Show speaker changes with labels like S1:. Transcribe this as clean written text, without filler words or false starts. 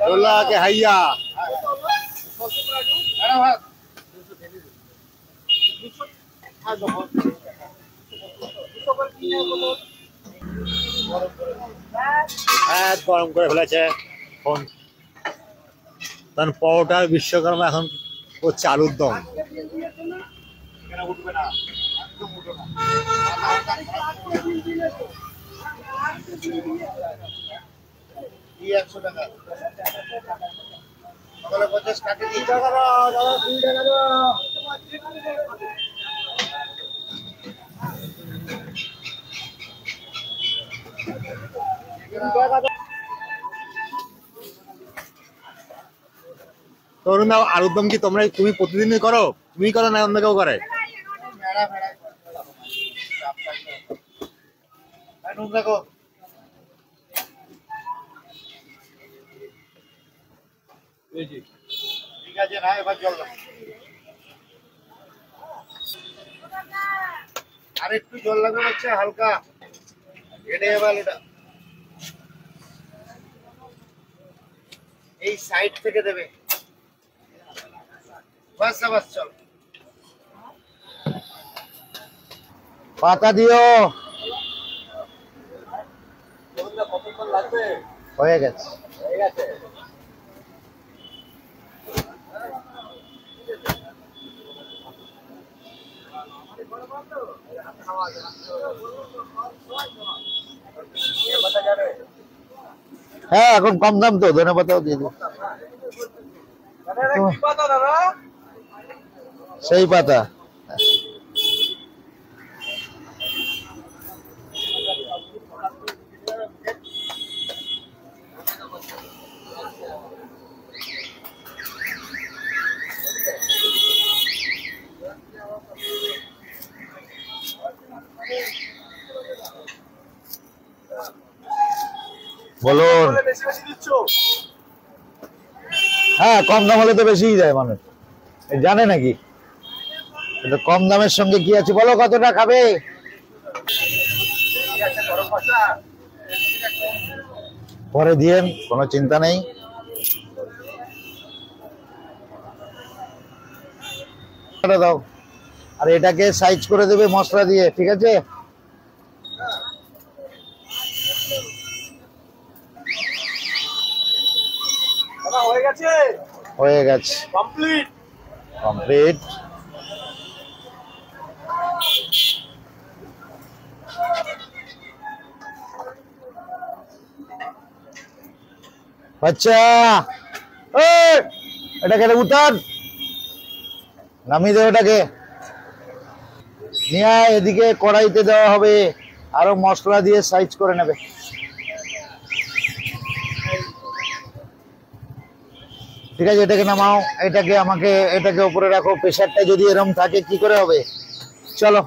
S1: ছোলা के हाइया গরম করে ফেলেছে তখন পরোটার বিশ্বকর্মা এখন করছে আলুর দম। তরুণ দা, আলুর দম কি তুমি প্রতিদিনই করো? তুমি করো না অন্য কেউ করে? ঠিক আছে না, এবার জল আর একটু জল লাগবে হচ্ছে হালকা এনে এবার এটা এই সাইড থেকে দেবে। বাস বাস চল, পাতা দিও। কতক্ষণ লাগবে? হয়ে গেছে। হ্যাঁ, এখন কম দাম তো, ধনে পাতাও দিয়ে দিই। সেই পাতা বলুন। হ্যাঁ, কম দাম হলে তো বেশিই দেয় মানুষ, জানে নাকি? কম দামের সঙ্গে কি আছে বলো? কতটা খাবে? পরে দিয়েন, কোনো চিন্তা নেই। দাও, আর এটাকে সাইজ করে দেবে মশলা দিয়ে, ঠিক আছে? হয়ে গেছে, কমপ্লিট। আচ্ছা, এটাকে উঠান, নামিয়ে দেবে ওটাকে নিয়ে এদিকে কড়াইতে দেওয়া হবে, আরো মশলা দিয়ে সাইজ করে নেবে। ঠিক আছে, এটাকে নামাও, এটাকে উপরে রাখো। প্রেসারটা যদি এরকম থাকে কি করে হবে? চলো।